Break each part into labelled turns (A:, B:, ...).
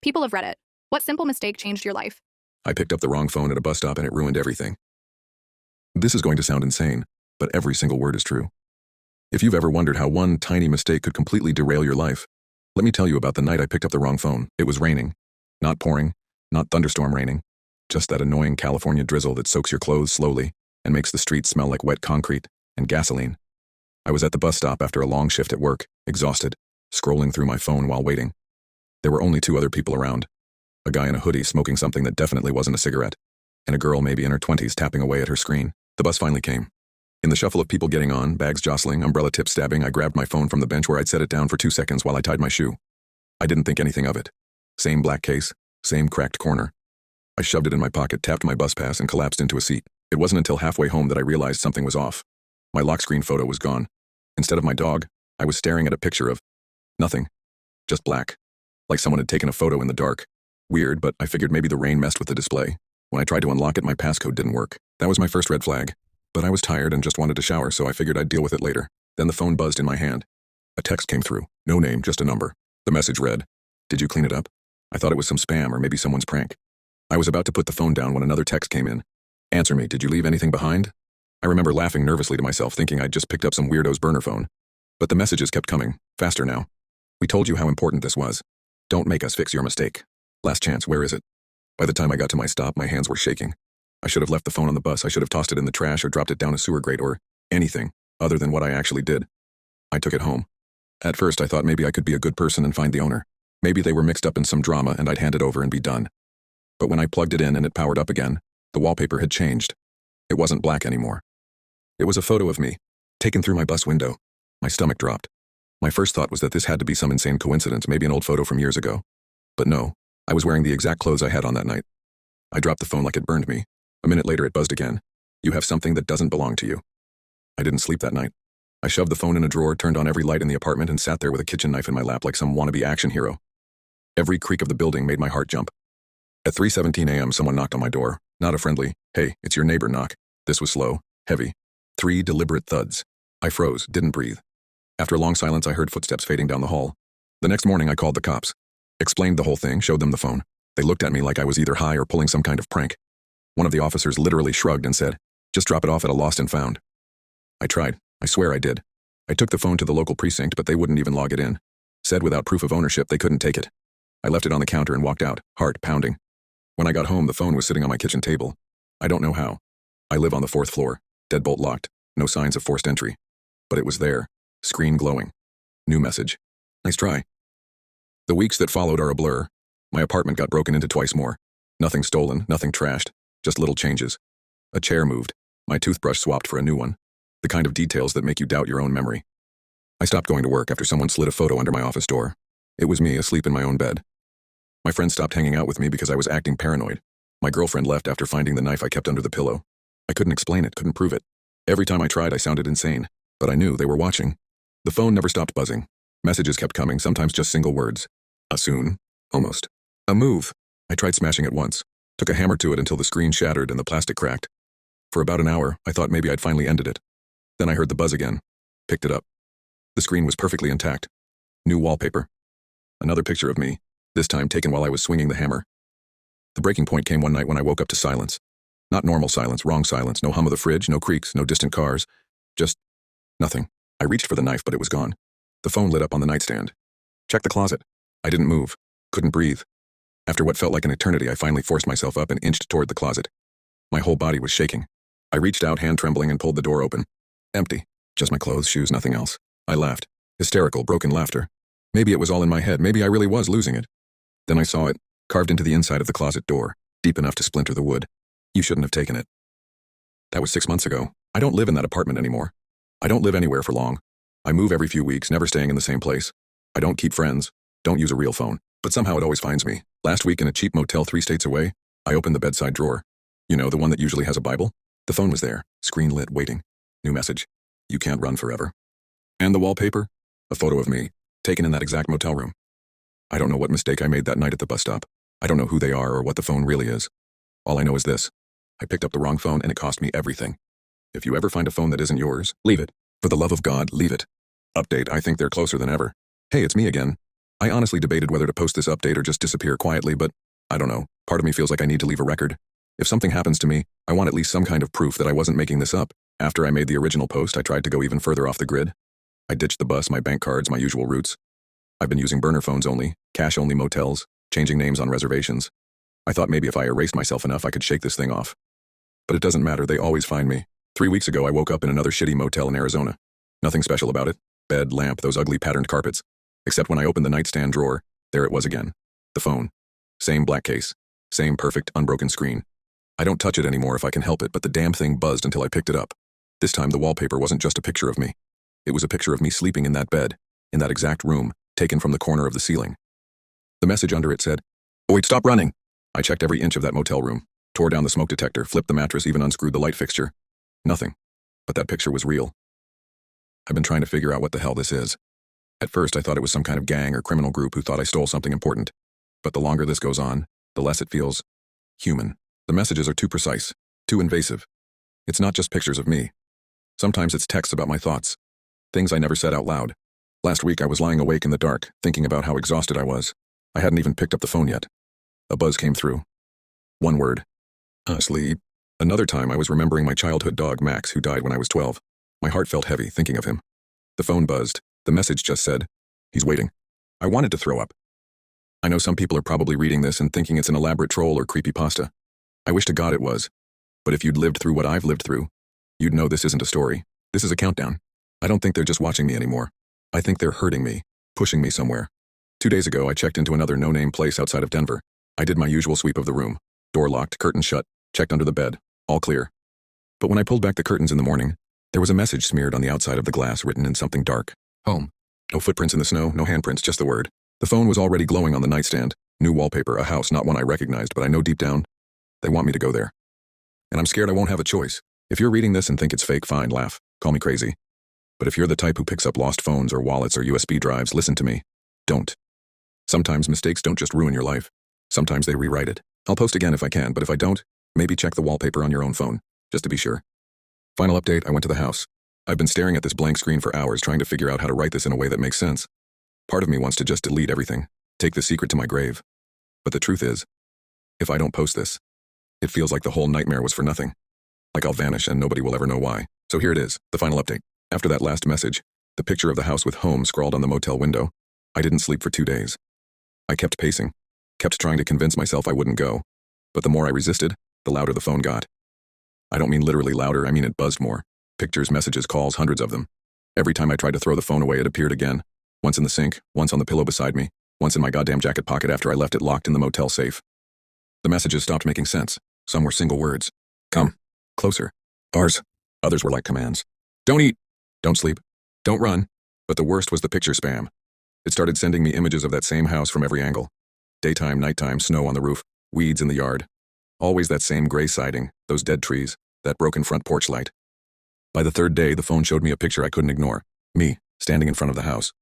A: People of Reddit, what simple mistake changed your life?
B: I picked up the wrong phone at a bus stop and it ruined everything. This is going to sound insane, but every single word is true. If you've ever wondered how one tiny mistake could completely derail your life, let me tell you about the night I picked up the wrong phone. It was raining. Not pouring, not thunderstorm raining. Just that annoying California drizzle that soaks your clothes slowly and makes the streets smell like wet concrete and gasoline. I was at the bus stop after a long shift at work, exhausted, scrolling through my phone while waiting. There were only two other people around. A guy in a hoodie smoking something that definitely wasn't a cigarette, and a girl maybe in her 20s tapping away at her screen. The bus finally came. In the shuffle of people getting on, bags jostling, umbrella tips stabbing, I grabbed my phone from the bench where I'd set it down for 2 seconds while I tied my shoe. I didn't think anything of it. Same black case, same cracked corner. I shoved it in my pocket, tapped my bus pass, and collapsed into a seat. It wasn't until halfway home that I realized something was off. My lock screen photo was gone. Instead of my dog, I was staring at a picture of nothing. Just black. Like someone had taken a photo in the dark. Weird, but I figured maybe the rain messed with the display. When I tried to unlock it, my passcode didn't work. That was my first red flag. But I was tired and just wanted to shower, so I figured I'd deal with it later. Then the phone buzzed in my hand. A text came through. No name, just a number. The message read, "Did you clean it up?" I thought it was some spam or maybe someone's prank. I was about to put the phone down when another text came in. "Answer me, did you leave anything behind?" I remember laughing nervously to myself, thinking I'd just picked up some weirdo's burner phone. But the messages kept coming, faster now. "We told you how important this was. Don't make us fix your mistake. Last chance, where is it?" By the time I got to my stop, my hands were shaking. I should have left the phone on the bus. I should have tossed it in the trash or dropped it down a sewer grate or anything other than what I actually did. I took it home. At first, I thought maybe I could be a good person and find the owner. Maybe they were mixed up in some drama and I'd hand it over and be done. But when I plugged it in and it powered up again, the wallpaper had changed. It wasn't black anymore. It was a photo of me, taken through my bus window. My stomach dropped. My first thought was that this had to be some insane coincidence, maybe an old photo from years ago. But no, I was wearing the exact clothes I had on that night. I dropped the phone like it burned me. A minute later it buzzed again. "You have something that doesn't belong to you." I didn't sleep that night. I shoved the phone in a drawer, turned on every light in the apartment, and sat there with a kitchen knife in my lap like some wannabe action hero. Every creak of the building made my heart jump. At 3:17 a.m. someone knocked on my door. Not a friendly, "Hey, it's your neighbor" knock. This was slow, heavy. 3 deliberate thuds. I froze, didn't breathe. After a long silence, I heard footsteps fading down the hall. The next morning, I called the cops. Explained the whole thing, showed them the phone. They looked at me like I was either high or pulling some kind of prank. One of the officers literally shrugged and said, "Just drop it off at a lost and found." I tried. I swear I did. I took the phone to the local precinct, but they wouldn't even log it in. Said without proof of ownership, they couldn't take it. I left it on the counter and walked out, heart pounding. When I got home, the phone was sitting on my kitchen table. I don't know how. I live on the 4th floor, deadbolt locked, no signs of forced entry. But it was there, screen glowing. New message. Nice try. The weeks that followed are a blur. My apartment got broken into twice more. Nothing stolen, nothing trashed, just little changes. A chair moved, my toothbrush swapped for a new one. The kind of details that make you doubt your own memory. I stopped going to work after someone slid a photo under my office door. It was me asleep in my own bed. My friends stopped hanging out with me because I was acting paranoid. My girlfriend left after finding the knife I kept under the pillow. I couldn't explain it, couldn't prove it. Every time I tried, I sounded insane. But I knew they were watching. The phone never stopped buzzing. Messages kept coming, sometimes just single words. A soon. Almost. A move. I tried smashing it once. Took a hammer to it until the screen shattered and the plastic cracked. For about an hour, I thought maybe I'd finally ended it. Then I heard the buzz again. Picked it up. The screen was perfectly intact. New wallpaper. Another picture of me, this time taken while I was swinging the hammer. The breaking point came one night when I woke up to silence. Not normal silence, wrong silence, no hum of the fridge, no creaks, no distant cars. Just nothing. I reached for the knife, but it was gone. The phone lit up on the nightstand. Checked the closet. I didn't move. Couldn't breathe. After what felt like an eternity, I finally forced myself up and inched toward the closet. My whole body was shaking. I reached out, hand trembling, and pulled the door open. Empty. Just my clothes, shoes, nothing else. I laughed. Hysterical, broken laughter. Maybe it was all in my head. Maybe I really was losing it. Then I saw it, carved into the inside of the closet door, deep enough to splinter the wood. "You shouldn't have taken it." That was 6 months ago. I don't live in that apartment anymore. I don't live anywhere for long. I move every few weeks, never staying in the same place. I don't keep friends, don't use a real phone, but somehow it always finds me. Last week in a cheap motel 3 states away, I opened the bedside drawer. You know, the one that usually has a Bible? The phone was there, screen lit, waiting. New message. "You can't run forever." And the wallpaper? A photo of me, taken in that exact motel room. I don't know what mistake I made that night at the bus stop. I don't know who they are or what the phone really is. All I know is this. I picked up the wrong phone and it cost me everything. If you ever find a phone that isn't yours, leave it. For the love of God, leave it. Update, I think they're closer than ever. Hey, it's me again. I honestly debated whether to post this update or just disappear quietly, but I don't know. Part of me feels like I need to leave a record. If something happens to me, I want at least some kind of proof that I wasn't making this up. After I made the original post, I tried to go even further off the grid. I ditched the bus, my bank cards, my usual routes. I've been using burner phones only, cash-only motels, changing names on reservations. I thought maybe if I erased myself enough, I could shake this thing off. But it doesn't matter, they always find me. 3 weeks ago, I woke up in another shitty motel in Arizona. Nothing special about it. Bed, lamp, those ugly patterned carpets. Except when I opened the nightstand drawer, there it was again. The phone. Same black case. Same perfect, unbroken screen. I don't touch it anymore if I can help it, but the damn thing buzzed until I picked it up. This time, the wallpaper wasn't just a picture of me. It was a picture of me sleeping in that bed, in that exact room, taken from the corner of the ceiling. The message under it said, "Oh wait, stop running!" I checked every inch of that motel room, tore down the smoke detector, flipped the mattress, even unscrewed the light fixture. Nothing. But that picture was real. I've been trying to figure out what the hell this is. At first, I thought it was some kind of gang or criminal group who thought I stole something important. But the longer this goes on, the less it feels human. The messages are too precise, too invasive. It's not just pictures of me. Sometimes it's texts about my thoughts. Things I never said out loud. Last week I was lying awake in the dark, thinking about how exhausted I was. I hadn't even picked up the phone yet. A buzz came through. One word. Sleep. Another time I was remembering my childhood dog Max, who died when I was 12. My heart felt heavy thinking of him. The phone buzzed. The message just said, "He's waiting." I wanted to throw up. I know some people are probably reading this and thinking it's an elaborate troll or creepypasta. I wish to God it was. But if you'd lived through what I've lived through, you'd know this isn't a story. This is a countdown. I don't think they're just watching me anymore. I think they're hurting me, pushing me somewhere. 2 days ago, I checked into another no-name place outside of Denver. I did my usual sweep of the room. Door locked, curtains shut, checked under the bed. All clear. But when I pulled back the curtains in the morning, there was a message smeared on the outside of the glass written in something dark. Home. No footprints in the snow, no handprints, just the word. The phone was already glowing on the nightstand. New wallpaper, a house, not one I recognized, but I know deep down, they want me to go there. And I'm scared I won't have a choice. If you're reading this and think it's fake, fine, laugh. Call me crazy. But if you're the type who picks up lost phones or wallets or USB drives, listen to me. Don't. Sometimes mistakes don't just ruin your life. Sometimes they rewrite it. I'll post again if I can, but if I don't, maybe check the wallpaper on your own phone, just to be sure. Final update, I went to the house. I've been staring at this blank screen for hours trying to figure out how to write this in a way that makes sense. Part of me wants to just delete everything, take the secret to my grave. But the truth is, if I don't post this, it feels like the whole nightmare was for nothing. Like I'll vanish and nobody will ever know why. So here it is, the final update. After that last message, the picture of the house with home scrawled on the motel window, I didn't sleep for 2 days. I kept pacing, kept trying to convince myself I wouldn't go. But the more I resisted, the louder the phone got. I don't mean literally louder, I mean it buzzed more. Pictures, messages, calls, hundreds of them. Every time I tried to throw the phone away, it appeared again. Once in the sink, once on the pillow beside me, once in my goddamn jacket pocket after I left it locked in the motel safe. The messages stopped making sense. Some were single words. Come. Closer. Bars. Others were like commands. Don't eat. Don't sleep. Don't run. But the worst was the picture spam. It started sending me images of that same house from every angle. Daytime, nighttime, snow on the roof, weeds in the yard. Always that same gray siding, those dead trees, that broken front porch light. By the third day, the phone showed me a picture I couldn't ignore. Me, standing in front of the house.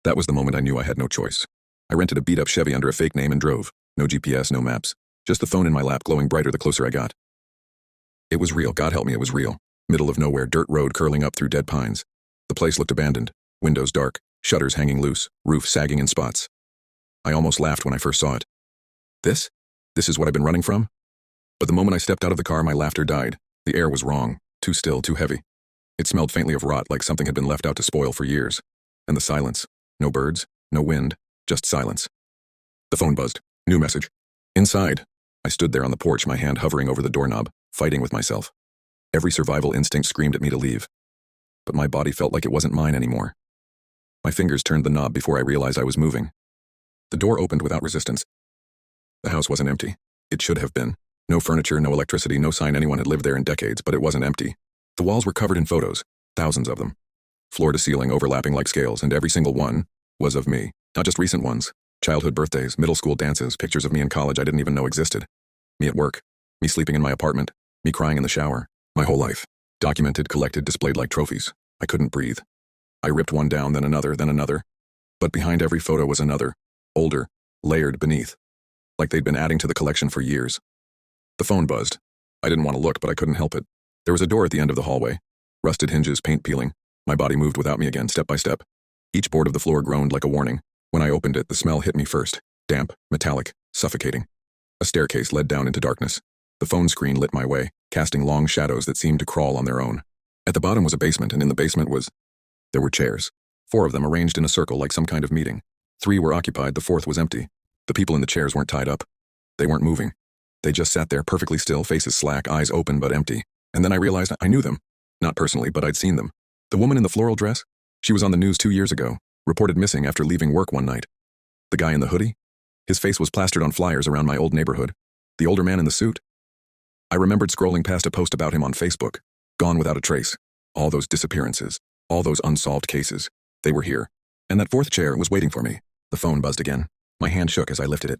B: That was the moment I knew I had no choice. I rented a beat-up Chevy under a fake name and drove. No GPS, no maps. Just the phone in my lap glowing brighter the closer I got. It was real, God help me, it was real. Middle of nowhere, dirt road curling up through dead pines. The place looked abandoned. Windows dark, shutters hanging loose, roof sagging in spots. I almost laughed when I first saw it. This? This is what I've been running from? But the moment I stepped out of the car, my laughter died. The air was wrong, too still, too heavy. It smelled faintly of rot, like something had been left out to spoil for years. And the silence. No birds, no wind, just silence. The phone buzzed. New message. Inside. I stood there on the porch, my hand hovering over the doorknob, fighting with myself. Every survival instinct screamed at me to leave. But my body felt like it wasn't mine anymore. My fingers turned the knob before I realized I was moving. The door opened without resistance. The house wasn't empty. It should have been. No furniture, no electricity, no sign anyone had lived there in decades, but it wasn't empty. The walls were covered in photos, thousands of them. Floor to ceiling, overlapping like scales, and every single one was of me. Not just recent ones. Childhood birthdays, middle school dances, pictures of me in college I didn't even know existed. Me at work. Me sleeping in my apartment. Me crying in the shower. My whole life. Documented, collected, displayed like trophies. I couldn't breathe. I ripped one down, then another, then another. But behind every photo was another. Older. Layered beneath. Like they'd been adding to the collection for years. The phone buzzed. I didn't want to look, but I couldn't help it. There was a door at the end of the hallway. Rusted hinges, paint peeling. My body moved without me again, step by step. Each board of the floor groaned like a warning. When I opened it, the smell hit me first. Damp, metallic, suffocating. A staircase led down into darkness. The phone screen lit my way, casting long shadows that seemed to crawl on their own. At the bottom was a basement, and in the basement there were chairs. 4 of them arranged in a circle like some kind of meeting. 3 were occupied, the 4th was empty. The people in the chairs weren't tied up. They weren't moving. They just sat there perfectly still, faces slack, eyes open but empty. And then I realized I knew them. Not personally, but I'd seen them. The woman in the floral dress? She was on the news 2 years ago, reported missing after leaving work one night. The guy in the hoodie? His face was plastered on flyers around my old neighborhood. The older man in the suit? I remembered scrolling past a post about him on Facebook. Gone without a trace. All those disappearances. All those unsolved cases. They were here. And that 4th chair was waiting for me. The phone buzzed again. My hand shook as I lifted it.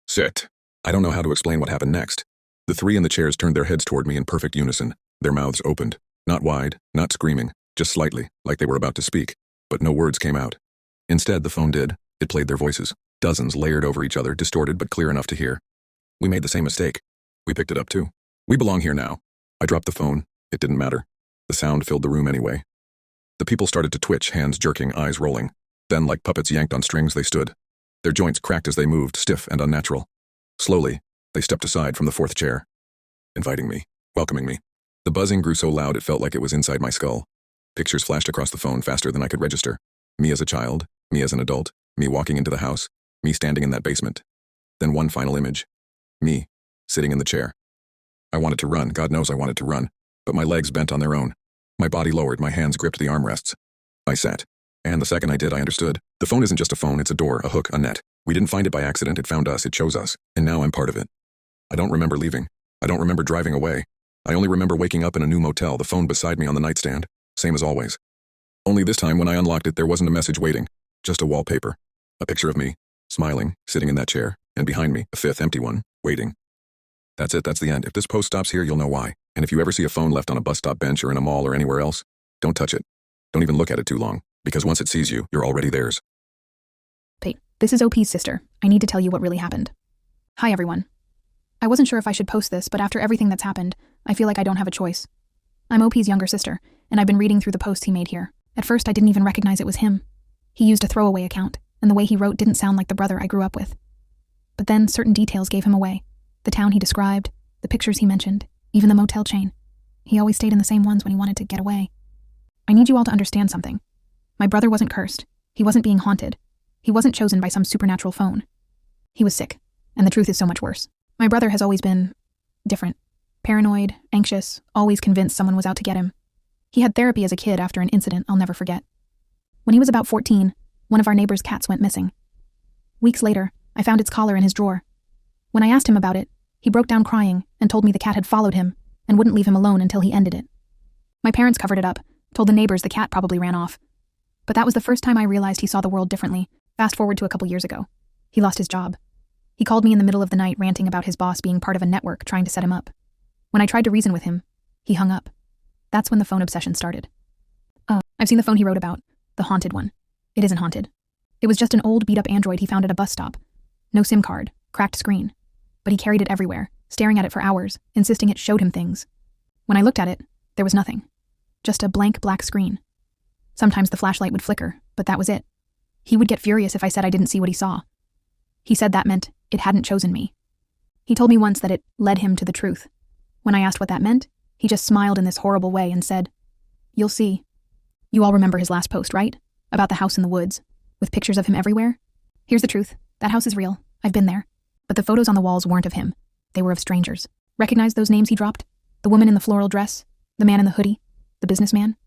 B: Sit. I don't know how to explain what happened next. The 3 in the chairs turned their heads toward me in perfect unison. Their mouths opened. Not wide, not screaming, just slightly, like they were about to speak. But no words came out. Instead, the phone did. It played their voices. Dozens layered over each other, distorted but clear enough to hear. We made the same mistake. We picked it up too. We belong here now. I dropped the phone. It didn't matter. The sound filled the room anyway. The people started to twitch, hands jerking, eyes rolling. Then, like puppets yanked on strings, they stood. Their joints cracked as they moved, stiff and unnatural. Slowly, they stepped aside from the 4th chair, inviting me, welcoming me. The buzzing grew so loud it felt like it was inside my skull. Pictures flashed across the phone faster than I could register. Me as a child, me as an adult, me walking into the house, me standing in that basement. Then one final image. Me, sitting in the chair. I wanted to run, God knows I wanted to run, but my legs bent on their own. My body lowered, my hands gripped the armrests. I sat. And the second I did, I understood. The phone isn't just a phone, it's a door, a hook, a net. We didn't find it by accident, it found us, it chose us. And now I'm part of it. I don't remember leaving. I don't remember driving away. I only remember waking up in a new motel, the phone beside me on the nightstand. Same as always. Only this time, when I unlocked it, there wasn't a message waiting. Just a wallpaper. A picture of me, smiling, sitting in that chair. And behind me, a 5th empty one, waiting. That's it, that's the end. If this post stops here, you'll know why. And if you ever see a phone left on a bus stop bench or in a mall or anywhere else, don't touch it. Don't even look at it too long. Because once it sees you, you're already theirs.
A: Pate, this is OP's sister. I need to tell you what really happened. Hi, everyone. I wasn't sure if I should post this, but after everything that's happened, I feel like I don't have a choice. I'm OP's younger sister, and I've been reading through the posts he made here. At first, I didn't even recognize it was him. He used a throwaway account, and the way he wrote didn't sound like the brother I grew up with. But then certain details gave him away. The town he described, the pictures he mentioned, even the motel chain. He always stayed in the same ones when he wanted to get away. I need you all to understand something. My brother wasn't cursed. He wasn't being haunted. He wasn't chosen by some supernatural phone. He was sick, and the truth is so much worse. My brother has always been different. Paranoid, anxious, always convinced someone was out to get him. He had therapy as a kid after an incident I'll never forget. When he was about 14, one of our neighbor's cats went missing. Weeks later, I found its collar in his drawer. When I asked him about it, he broke down crying and told me the cat had followed him and wouldn't leave him alone until he ended it. My parents covered it up, told the neighbors the cat probably ran off. But that was the first time I realized he saw the world differently. Fast forward to a couple years ago. He lost his job. He called me in the middle of the night ranting about his boss being part of a network trying to set him up. When I tried to reason with him, he hung up. That's when the phone obsession started. I've seen the phone he wrote about, the haunted one. It isn't haunted. It was just an old beat-up Android he found at a bus stop. No SIM card, cracked screen. But he carried it everywhere, staring at it for hours, insisting it showed him things. When I looked at it, there was nothing. Just a blank black screen. Sometimes the flashlight would flicker, but that was it. He would get furious if I said I didn't see what he saw. He said that meant it hadn't chosen me. He told me once that it led him to the truth. When I asked what that meant, he just smiled in this horrible way and said, "You'll see." You all remember his last post, right? About the house in the woods, with pictures of him everywhere? Here's the truth. That house is real. I've been there. But the photos on the walls weren't of him. They were of strangers. Recognize those names he dropped? The woman in the floral dress? The man in the hoodie? The businessman?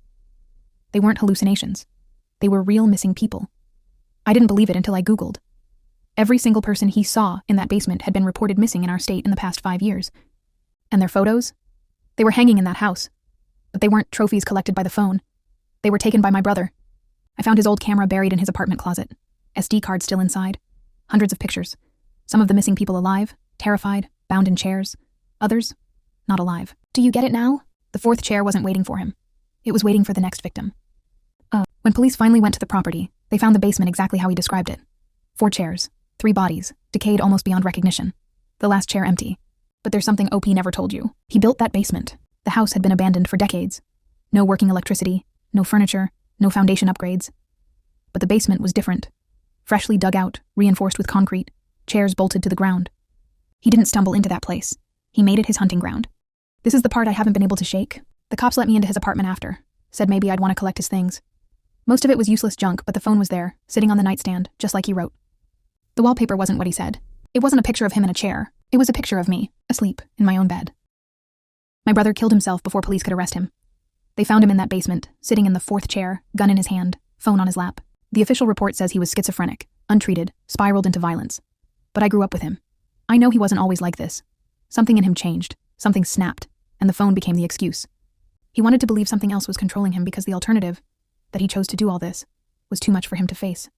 A: They weren't hallucinations. They were real missing people. I didn't believe it until I Googled. Every single person he saw in that basement had been reported missing in our state in the past 5 years. And their photos? They were hanging in that house. But they weren't trophies collected by the phone. They were taken by my brother. I found his old camera buried in his apartment closet. SD card still inside. Hundreds of pictures. Some of the missing people alive, terrified, bound in chairs. Others, not alive. Do you get it now? The fourth chair wasn't waiting for him. It was waiting for the next victim. When police finally went to the property, they found the basement exactly how he described it. 4 chairs, 3 bodies, decayed almost beyond recognition. The last chair empty. But there's something OP never told you. He built that basement. The house had been abandoned for decades. No working electricity, no furniture, no foundation upgrades. But the basement was different. freshly dug out, reinforced with concrete, chairs bolted to the ground. He didn't stumble into that place. He made it his hunting ground. This is the part I haven't been able to shake. The cops let me into his apartment after, said maybe I'd want to collect his things. Most of it was useless junk, but the phone was there, sitting on the nightstand, just like he wrote. The wallpaper wasn't what he said. It wasn't a picture of him in a chair. It was a picture of me, asleep, in my own bed. My brother killed himself before police could arrest him. They found him in that basement, sitting in the fourth chair, gun in his hand, phone on his lap. The official report says he was schizophrenic, untreated, spiraled into violence. But I grew up with him. I know he wasn't always like this. Something in him changed, something snapped, and the phone became the excuse. He wanted to believe something else was controlling him because the alternative, that he chose to do all this, was too much for him to face.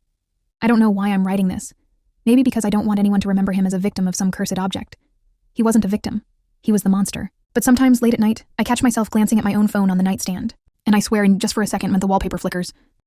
A: I don't know why I'm writing this. Maybe because I don't want anyone to remember him as a victim of some cursed object. He wasn't a victim. He was the monster. But sometimes late at night, I catch myself glancing at my own phone on the nightstand, and I swear in just for a second when the wallpaper flickers,